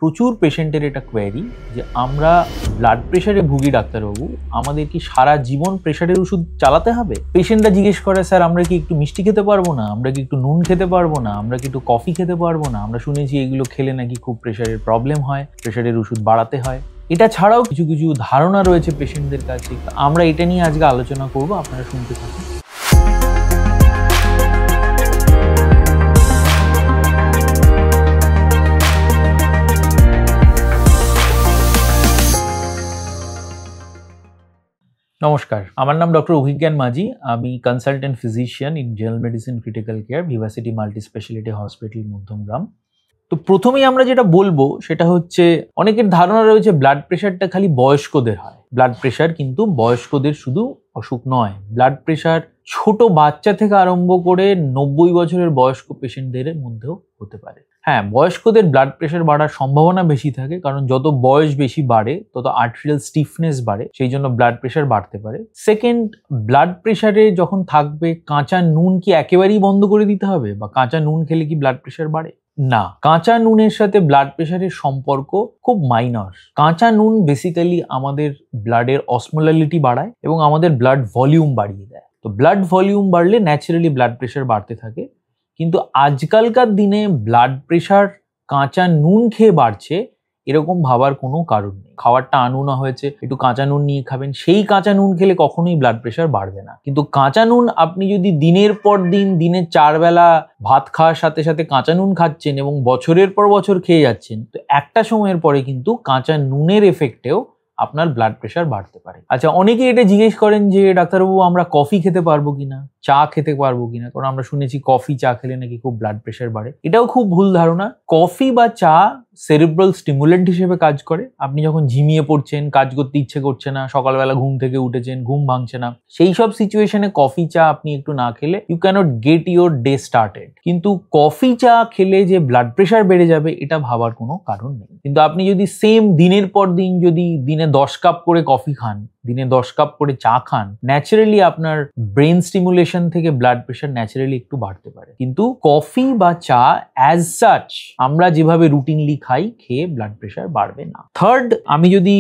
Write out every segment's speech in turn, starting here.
প্রচুর পেশেন্টের এটা কোয়েরি যে আমরা ব্লাড প্রেশারে ভুগি ডাক্তারবাবু, আমাদের কি সারা জীবন প্রেশারের ওষুধ চালাতে হবে? পেশেন্টরা জিজ্ঞেস করে, স্যার আমরা কি একটু মিষ্টি খেতে পারবো না, আমরা কি একটু নুন খেতে পারবো না, আমরা কি একটু কফি খেতে পারবো না, আমরা শুনেছি এগুলো খেলে নাকি খুব প্রেশারের প্রবলেম হয়, প্রেশারের ওষুধ বাড়াতে হয়। এটা ছাড়াও কিছু কিছু ধারণা রয়েছে পেশেন্টদের কাছে, আমরা এটা নিয়ে আজকে আলোচনা করব, আপনারা শুনতে থাকুন। নমস্কার, আমার নাম ডক্টর অভিজ্ঞান মাঝি। আমি consultant physician in general medicine critical care, Vivacity multi speciality hospital, Madhyamgram. তো প্রথমেই আমরা যেটা বলবো সেটা হচ্ছে, অনেকের ধারণা রয়েছে ব্লাড প্রেশারটা খালি বয়স্কদের হয়। ব্লাড প্রেশার কিন্তু বয়স্কদের শুধু অসুখ নয়, ব্লাড প্রেশার ছোট বাচ্চা থেকে আরম্ভ করে 90 বছরের বয়স্ক পেশেন্টদের মধ্যেও হতে পারে। হ্যাঁ, বয়স্কদের ব্লাড প্রেশার বাড়ার সম্ভাবনা বেশি থাকে, কারণ যত বয়স বেশি বাড়ে তত আর্টেরিয়াল স্টিফনেস বাড়ে, সেই জন্য ব্লাড প্রেশার বাড়তে পারে। সেকেন্ড, ব্লাড প্রেশারে যখন থাকবে, কাঁচা নুন কি একেবারেই বন্ধ করে দিতে হবে, বা কাঁচা নুন খেলে কি ব্লাড প্রেশার বাড়ে? না, কাঁচা নুনের সাথে ব্লাড প্রেশারের সম্পর্ক খুব মাইনর। কাঁচা নুন বেসিক্যালি আমাদের ব্লাডের অসমোলারিটি বাড়ায় এবং আমাদের ব্লাড ভলিউম বাড়িয়ে দেয়। তো ব্লাড ভলিউম বাড়লে ন্যাচারালি ব্লাড প্রেশার বাড়তে থাকে। কিন্তু আজকালকার দিনে ব্লাড প্রেশার কাঁচা নুন খেয়ে বাড়ছে এরকম ভাবার কোনো কারণ নেই। খাবারটা আনুনা হয়েছে, একটু কাঁচা নুন নিয়ে খাবেন, সেই কাঁচা নুন খেলে কখনোই ব্লাড প্রেশার বাড়বে না। কিন্তু কাঁচা নুন আপনি যদি দিনের পর দিন, দিনে 4 বেলা ভাত খাওয়ার সাথে সাথে কাঁচা নুন খাচ্ছেন এবং বছরের পর বছর খেয়ে যাচ্ছেন, তো একটা সময়ের পরে কিন্তু কাঁচা নুনের এফেক্টেও আপনার ব্লাড প্রেশার বাড়তে পারে। আচ্ছা, অনেকে এটা জিজ্ঞেস করেন যে ডাক্তারবাবু আমরা কফি খেতে পারবো কিনা, চা খেতে পারবো কিনা, কারণ আমরা শুনেছি কফি চা খেলে নাকি খুব ব্লাড প্রেশার বাড়ে। এটাও খুব ভুল ধারণা। কফি বা চা সেরিব্রাল স্টিমুলেন্ট হিসেবে কাজ করে। আপনি যখন ঝিমিয়ে পড়ছেন, কাজ করতে ইচ্ছে করছে না, সকালবেলা ঘুম থেকে উঠেছেন, ঘুম ভাঙছে না, সেই সব সিচুয়েশনে কফি চা আপনি একটু না খেলে you can't get your day started. কিন্তু কফি চা খেলে যে ব্লাড প্রেশার বেড়ে যাবে এটা ভাবার কোনো কারণ নেই। কিন্তু আপনি যদি সেম দিনের পর দিন যদি দিনে 10 কাপ করে কফি খান, দিনে 10 কাপ করে চা খান, ন্যাচারালি আপনার ব্রেন স্টিমুলেশন থেকে ব্লাড প্রেশার ন্যাচারালি একটু বাড়তে পারে। কিন্তু কফি বা চা অ্যাজ সাচ আমরা যেভাবে রুটিনলি খাই, খেয়ে ব্লাড প্রেশার বাড়বে না। থার্ড, আমি যদি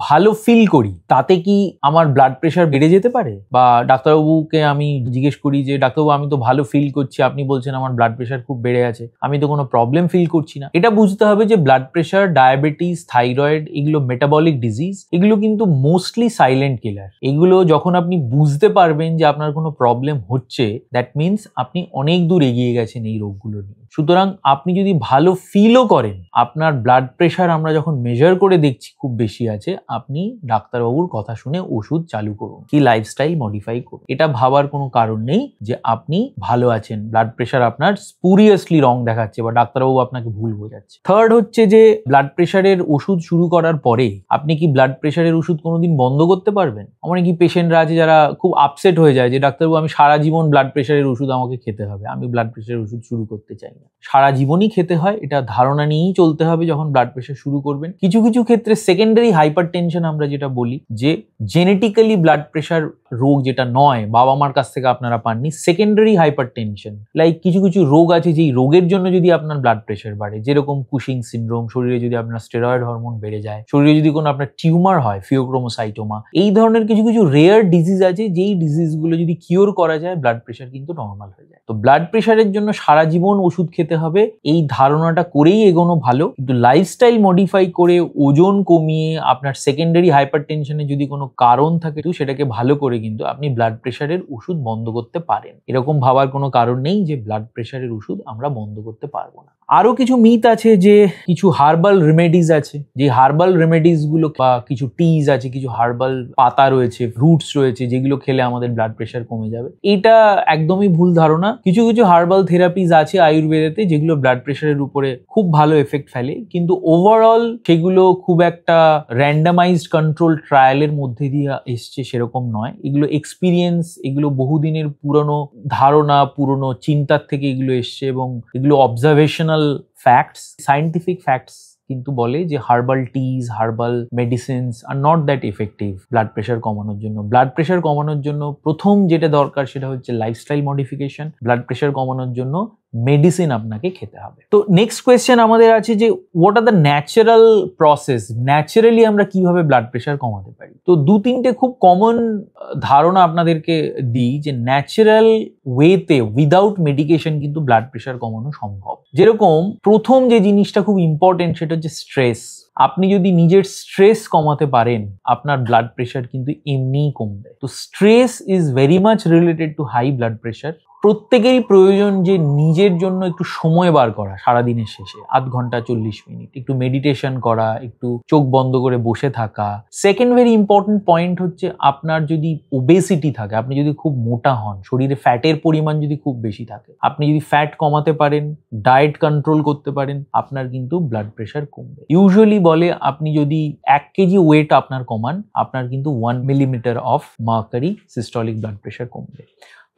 ভালো ফিল করি তাতে কি আমার ব্লাড প্রেশার বেড়ে যেতে পারে? বা ডাক্তারবাবুকে আমি জিজ্ঞেস করি যে ডাক্তারবাবু আমি তো ভালো ফিল করছি, আপনি বলছেন আমার ব্লাড প্রেশার খুব বেড়ে আছে, আমি তো কোনো প্রবলেম ফিল করছি না। এটা বুঝতে হবে যে ব্লাড প্রেশার, ডায়াবেটিস, থাইরয়েড, এগুলো মেটাবলিক ডিজিজ, এগুলো কিন্তু মোস্টলি সাইলেন্ট কিলার। এগুলো যখন আপনি বুঝতে পারবেন যে আপনার কোনো প্রবলেম হচ্ছে, দ্যাট মিনস আপনি অনেক দূর এগিয়ে গেছেন এই রোগগুলো নিয়ে। সুতরাং আপনি যদি ভালো ফিলও করেন, আপনার ব্লাড প্রেশার আমরা যখন মেজার করে দেখছি খুব বেশি আছে, আপনি ডাক্তারবাবুর কথা শুনে ওষুধ চালু করুন, কি লাইফস্টাইল মডিফাই করুন। এটা ভাবার কোনো কারণ নেই যে আপনি ভালো আছেন, ব্লাড প্রেশার আপনার স্পুরিয়াসলি রং দেখাচ্ছে বা ডাক্তারবাবু আপনাকে ভুল বোঝাচ্ছে। থার্ড হচ্ছে যে ব্লাড প্রেশারের ওষুধ শুরু করার পরে আপনি কি ব্লাড প্রেশারের ওষুধ কোনোদিন বন্ধ করতে পারবেন? অনেক পেশেন্টরা আছে যারা খুব আপসেট হয়ে যায় যে ডাক্তারবাবু আমি সারা জীবন ব্লাড প্রেশারের ওষুধ আমাকে খেতে হবে, আমি ব্লাড প্রেশারের ওষুধ শুরু করতে চাই না। সারা জীবনই খেতে হয়, এটা ধারণা নিয়েই চলতে হবে যখন ব্লাড প্রেশার শুরু করবেন। কিছু কিছু ক্ষেত্রে সেকেন্ডারি হাইপার টেনশন আমরা যেটা বলি, যে জেনেটিক্যালি ব্লাড প্রেশার রোগ যেটা নয়, বাবা মার কাছ থেকে আপনারা পাননি, সেকেন্ডারি হাইপার টেনশন, লাইক কিছু কিছু রোগ আছে যেই রোগের জন্য যদি আপনার ব্লাড প্রেশার বাড়ে, যেরকম কুশিং সিনড্রোম, শরীরে যদি আপনার স্টেরয়েড হরমোন বেড়ে যায়, শরীরে যদি কোনো আপনার টিউমার হয়, ফিওক্রোমোসাইটোমা, এই ধরনের কিছু কিছু রেয়ার ডিজিজ আছে, যেই ডিজিজগুলো যদি কিওর করা যায় ব্লাড প্রেশার কিন্তু নর্মাল হয়ে যায়। তো ব্লাড প্রেশারের জন্য সারা জীবন ওষুধ খেতে হবে এই ধারণাটা করেই এগোনো ভালো। কিন্তু লাইফস্টাইল মডিফাই করে ওজন কমিয়ে আপনার সেকেন্ডারি হাইপার টেনশনের যদি কোনো কারণ থাকে তো সেটাকে ভালো করে কিন্তু আপনি ব্লাড প্রেশারের ওষুধ বন্ধ করতে পারেন। এরকম ভাবার কোনো কারণ নেই যে ব্লাড প্রেশারের ওষুধ আমরা বন্ধ করতে পারবো না। আরো কিছু মিথ আছে যে কিছু হার্বাল রেমেডিজ আছে, যে হার্বাল রেমেডিজ গুলো বা কিছু টিজ আছে, কিছু হার্বাল পাতা রয়েছে, রুটস রয়েছে, যেগুলো খেলে আমাদের ব্লাড প্রেশার কমে যাবে। এটা একদমই ভুল ধারণা। কিছু কিছু হার্বাল থেরাপিজ আছে আয়ুর্বেদেতে যেগুলো ব্লাড প্রেশারের উপরে খুব ভালো এফেক্ট ফেলে, কিন্তু ওভারঅল সেগুলো খুব একটা র্যান্ডামাইজড কন্ট্রোল ট্রায়ালের মধ্যে দিয়ে এসছে সেরকম নয়। এগুলো এক্সপিরিয়েন্স, এগুলো বহুদিনের পুরনো ধারণা, পুরনো চিন্তার থেকে এগুলো এসছে, এবং এগুলো অবজারভেশনাল ফ্যাক্টস, সায়েন্টিফিক ফ্যাক্টস কিন্তু বলে যে herbal teas, herbal medicines are not that effective blood pressure কমানোর জন্য। ব্লাড প্রেশার কমানোর জন্য প্রথম যেটা দরকার সেটা হচ্ছে লাইফস্টাইল মডিফিকেশন। ব্লাড প্রেশার কমানোর জন্য মেডিসিন আপনাকে খেতে হবে। তো নেক্সট কোয়েশ্চেন আমাদের আছে যে what are the natural process, naturally আমরা কিভাবে ব্লাড প্রেশার কমাতে পারি। তো 2-3টে খুব কমন ধারণা আপনাদেরকে দিই যে ন্যাচারাল ওয়েতে উইদাউট মেডিকেশন কিন্তু ব্লাড প্রেশার কমানো সম্ভব। যেরকম প্রথম যে জিনিসটা খুব ইম্পর্টেন্ট সেটা হচ্ছে স্ট্রেস। আপনি যদি নিজের স্ট্রেস কমাতে পারেন আপনার ব্লাড প্রেশার কিন্তু এমনিই কমবে। তো stress is very much related to high blood pressure. প্রত্যেকেরই প্রয়োজন যে নিজের জন্য একটু সময় বার করা, সারাদিনের শেষে আধ ঘন্টা 40 মিনিট একটু মেডিটেশন করা, একটু চোখ বন্ধ করে বসে থাকা। সেকেন্ড ভেরি ইম্পর্টেন্ট পয়েন্ট হচ্ছে আপনার যদি ওবেসিটি থাকে, আপনি যদি খুব মোটা হন, শরীরে ফ্যাটের পরিমাণ যদি খুব বেশি থাকে, আপনি যদি ফ্যাট কমাতে পারেন, ডায়েট কন্ট্রোল করতে পারেন, আপনার কিন্তু ব্লাড প্রেশার কমবে। ইউজুয়ালি বলে আপনি যদি 1 কেজি ওয়েট আপনার কমান, আপনার কিন্তু 1 millimetre of mercury systolic blood pressure কমবে।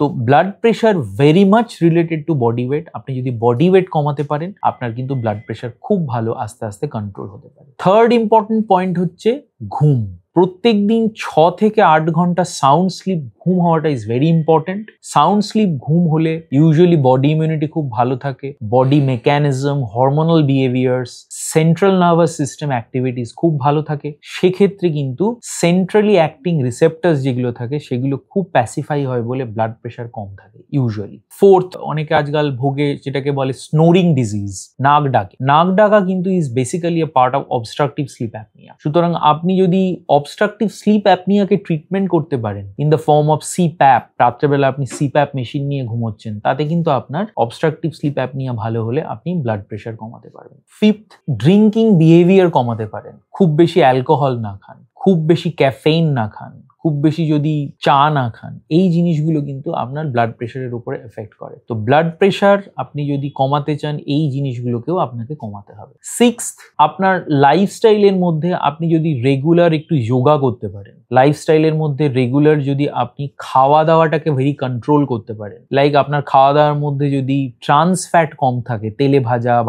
তো blood pressure very much related two body weight. আপনি যদি বডি ওয়েট কমাতে পারেন আপনার কিন্তু ব্লাড প্রেশার খুব ভালো আস্তে আস্তে কন্ট্রোল হতে পারে। থার্ড ইম্পর্টেন্ট পয়েন্ট হচ্ছে ঘুম। প্রত্যেক দিন 6 থেকে 8 ঘন্টা সাউন্ড স্লিপ ঘুম হওয়াটা is very important. Sound sleep ঘুম হলে ইউজুয়ালি বডি ইমিউনিটি খুব ভালো থাকে, body mechanism, hormonal behaviours, central nervous system activities খুব ভালো থাকে। সেক্ষেত্রে কিন্তু সেন্ট্রালি অ্যাক্টিং রিসেপ্টার্স যেগুলো থাকে সেগুলো খুব প্যাসিফাই হয় বলে ব্লাড প্রেশার কম থাকে ইউজুয়ালি। ফোর্থ, অনেকে আজকাল ভোগে যেটাকে বলে স্নোরিং ডিজিজ, নাক ডাকে। নাক ডাকা কিন্তু is basically a part of obstructive sleep apnoea. সুতরাং আপনি যদি অবস্ট্রাকটিভ স্লিপ অ্যাপনিয়াকে ট্রিটমেন্ট করতে পারেন in the form of CPAP, রাত্রেবেলা আপনি সিপ্যাপ মেশিন নিয়ে ঘুমোচ্ছেন, তাতে কিন্তু আপনার অবস্ট্রাকটিভ স্লিপ অ্যাপনিয়া ভালো হলে আপনি ব্লাড প্রেশার কমাতে পারবেন। ফিফথ, ড্রিঙ্কিং বিহেভিয়ার কমাতে পারেন। খুব বেশি অ্যালকোহল না খান, খুব বেশি ক্যাফেইন না খান, খুব বেশি যদি চা না খান। এই জিনিসগুলো কিন্তু আপনার ব্লাড প্রেশারের উপরে এফেক্ট করে। তো ব্লাড প্রেশার আপনি যদি কমাতে চান এই জিনিসগুলোকেও আপনাকে কমাতে হবে। সিক্সথ, আপনার লাইফস্টাইলের মধ্যে আপনি যদি রেগুলার একটু যোগা করতে পারেন, লাইফস্টাইলের মধ্যে রেগুলার যদি আপনি খাওয়া দাওয়াটাকে ভেরি কন্ট্রোল করতে পারেন, লাইক আপনার খাওয়া দাওয়ার মধ্যে যদি ট্রান্স ফ্যাট কম থাকে, তেলে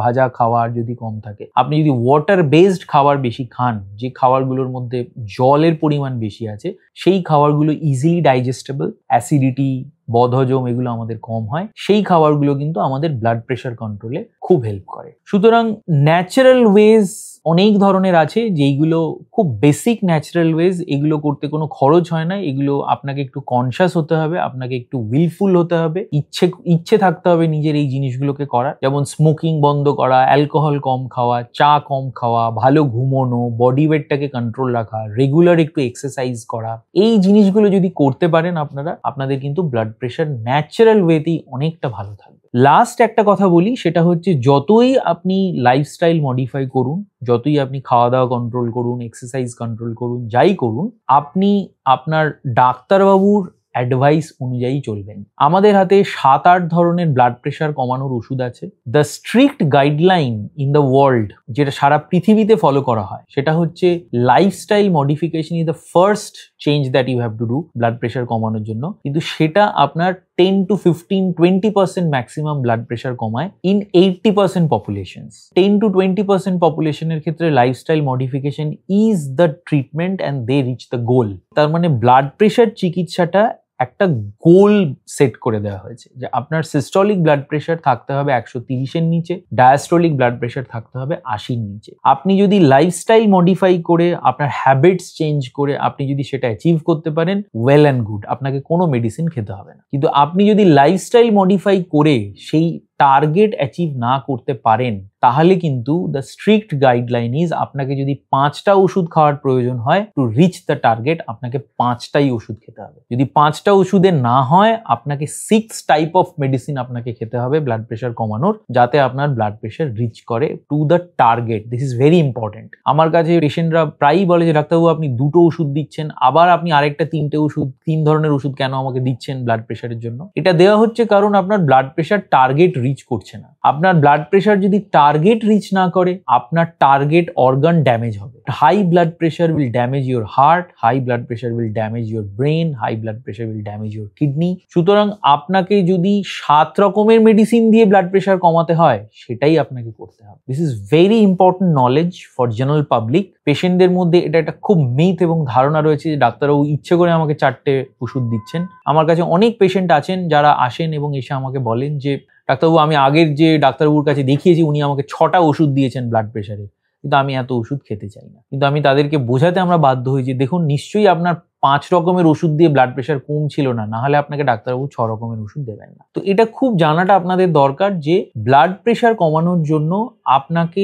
ভাজা খাবার যদি কম থাকে, আপনি যদি ওয়াটার বেসড খাবার বেশি খান, যে খাবারগুলোর মধ্যে জলের পরিমাণ বেশি আছে, সেই খাবারগুলো ইজিলি ডাইজেস্টেবল, অ্যাসিডিটি, বদহজম এগুলো আমাদের কম হয়, সেই খাবারগুলো কিন্তু আমাদের ব্লাড প্রেশার কন্ট্রোলে খুব হেল্প করে। সুতরাং ন্যাচারাল ওয়েজ অনেক ধরনের আছে, যেইগুলো খুব বেসিক ন্যাচারাল ওয়েজ, এগুলো করতে কোনো খরচ হয় না। এগুলো আপনাকে একটু কনসিয়াস হতে হবে, আপনাকে একটু উইলফুল হতে হবে, ইচ্ছে থাকতে হবে নিজের এই জিনিসগুলোকে করার। যেমন স্মোকিং বন্ধ করা, অ্যালকোহল কম খাওয়া, চা কম খাওয়া, ভালো ঘুমোনো, বডি ওয়েটটাকে কন্ট্রোল রাখা, রেগুলার একটু এক্সারসাইজ করা। এই জিনিসগুলো যদি করতে পারেন আপনারা, আপনাদের কিন্তু ব্লাড প্রেশার ন্যাচারাল ওয়েতেই অনেকটা ভালো থাকবে। লাস্ট একটা কথা বলি, সেটা হচ্ছে যতই আপনি লাইফস্টাইল মডিফাই করুন, যতই আপনি খাওয়া দাওয়া কন্ট্রোল করুন, এক্সারসাইজ কন্ট্রোল করুন, যাই করুন, আপনি আপনার ডাক্তারবাবুর অ্যাডভাইস অনুযায়ী চলবেন। আমাদের হাতে 7-8 ধরনের ব্লাড প্রেশার কমানোর ওষুধ আছে। The strict guideline in the world, যেটা সারা পৃথিবীতে ফলো করা হয়, সেটা হচ্ছে lifestyle modification is the first change that you have to do blood pressure কমানোর জন্য। কিন্তু সেটা আপনার 10 to 15, 20% ম্যাক্সিমাম ব্লাড প্রেশার কমায় ইন 80% পপুলেশনস। 10 to 20% পপুলেশনের ক্ষেত্রে lifestyle modification is the treatment and they reach the goal. তার মানে ব্লাড প্রেশার চিকিৎসাটা একটা গোল সেট করে দেওয়া হয়েছে যে আপনার সিস্টোলিক ব্লাড প্রেশার থাকতে হবে 130-এর নিচে, ডায়াস্টোলিক ব্লাড প্রেশার থাকতে হবে 80-র নিচে। আপনি যদি লাইফস্টাইল মডিফাই করে, আপনার হ্যাবিটস চেঞ্জ করে আপনি যদি সেটা অ্যাচিভ করতে পারেন, ওয়েল অ্যান্ড গুড, আপনাকে কোনো মেডিসিন খেতে হবে না। কিন্তু আপনি যদি লাইফস্টাইল মডিফাই করে সেই টার্গেট অ্যাচিভ না করতে পারেন, তাহলে কিন্তু দ্য স্ট্রিক্ট গাইডলাইন ইজ আপনাকে যদি 5টা ওষুধ খাওয়ার প্রয়োজন হয় টু রিচ দ্য টার্গেট, আপনাকে 5টাই ওষুধ খেতে হবে। যদি 5টা ওষুধে না হয়, আপনাকে 6 টাইপ অফ মেডিসিন আপনাকে খেতে হবে ব্লাড প্রেশার কমানোর, যাতে আপনার ব্লাড প্রেশার রিচ করে to the target. This is very important. আমার কাছে পেশেন্টরা প্রায়ই বলে যে ডাক্তারবাবু আপনি 2টো ওষুধ দিচ্ছেন, আবার আপনি আরেকটা 3টে ওষুধ, 3 ধরনের ওষুধ কেন আমাকে দিচ্ছেন ব্লাড প্রেশারের জন্য? এটা দেওয়া হচ্ছে কারণ আপনার ব্লাড প্রেশার টার্গেট রিচ করছে না। আপনার ব্লাড প্রেশার যদি টার্গেট রিচ না করে, আপনার টার্গেট অর্গান ড্যামেজ হবে। High blood pressure will damage your heart, high blood pressure will damage your brain, high blood pressure will damage your kidney. সুতরাং আপনাকে যদি 7 রকমের মেডিসিন দিয়ে ব্লাড প্রেশার কমাতে হয়, সেটাই আপনাকে করতে হবে। This is very important knowledge for general public. পেশেন্টদের মধ্যে এটা একটা খুব মিথ এবং ধারণা রয়েছে যে ডাক্তারবাবু ইচ্ছে করে আমাকে 4টে ওষুধ দিচ্ছেন। আমার কাছে অনেক পেশেন্ট আছেন যারা আসেন এবং এসে আমাকে বলেন যে ডাক্তারবাবু আমি আগের যে ডাক্তারবাবুর কাছে দেখিয়েছি উনি আমাকে 6টা ওষুধ দিয়েছেন ব্লাড প্রেশারে, কিন্তু আমি এত ওষুধ খেতে চাই না। কিন্তু আমি তাদেরকে বোঝাতে আমরা বাধ্য হই যে দেখুন নিশ্চয়ই আপনার 5 রকমের ওষুধ দিয়ে ব্লাড প্রেশার কমছিল না, নাহলে আপনাকে ডাক্তারবাবু 6 রকমের ওষুধ দেবেন না। তো এটা খুব জানাটা আপনাদের দরকার যে ব্লাড প্রেশার কমানোর জন্য আপনাকে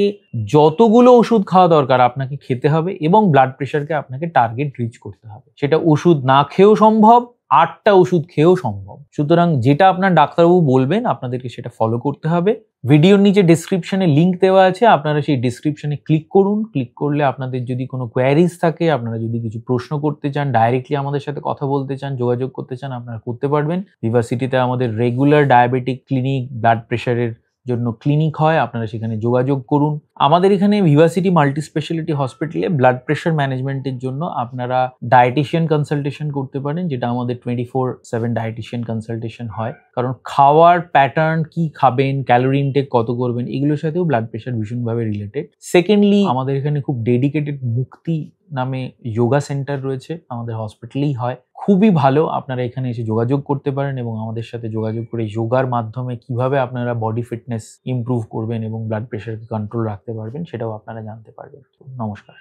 যতগুলো ওষুধ খাওয়া দরকার আপনাকে খেতে হবে এবং ব্লাড প্রেশারকে আপনাকে টার্গেট রিচ করতে হবে। সেটা ওষুধ না খেয়েও সম্ভব, 8টা ওষুধ খেয়েও সম্ভব। সুতরাং যেটা আপনার ডাক্তারবাবু বলবেন আপনাদেরকে সেটা ফলো করতে হবে। ভিডিওর নিচে ডেসক্রিপশনে লিংক দেওয়া আছে, আপনারা সেই ডেসক্রিপশনে ক্লিক করুন। ক্লিক করলে আপনাদের যদি কোনো কোয়ারিজ থাকে, আপনারা যদি কিছু প্রশ্ন করতে চান, ডাইরেক্টলি আমাদের সাথে কথা বলতে চান, যোগাযোগ করতে চান, আপনারা করতে পারবেন। ভিভাসিটিতে আমাদের রেগুলার ডায়াবেটিক ক্লিনিক, ব্লাড প্রেশারের জন্য ক্লিনিক হয়, আপনারা সেখানে যোগাযোগ করুন। আমাদের এখানে ভিভাসিটি মাল্টি স্পেশালিটি হসপিটালে ব্লাড প্রেশার ম্যানেজমেন্টের জন্য আপনারা ডায়েটিশিয়ান কনসালটেশন করতে পারেন, যেটা আমাদের 24/7 ডায়েটিশিয়ান কনসালটেশন হয়। কারণ খাওয়ার প্যাটার্ন, কি খাবেন, ক্যালোরি ইনটেক কত করবেন, এগুলোর সাথেও ব্লাড প্রেশার ভীষণভাবে রিলেটেড। সেকেন্ডলি আমাদের এখানে খুব ডেডিকেটেড মুক্তি নামে যোগা সেন্টার রয়েছে, আমাদের হসপিটালেই হয়, খুবই ভালো। আপনারা এখানে এসে যোগাযোগ করতে পারেন এবং আমাদের সাথে যোগাযোগ করে যোগার মাধ্যমে কিভাবে আপনারা বডি ফিটনেস ইমপ্রুভ করবেন এবং ব্লাড প্রেশারকে কন্ট্রোল রাখতে পারবেন সেটাও আপনারা জানতে পারবেন। নমস্কার।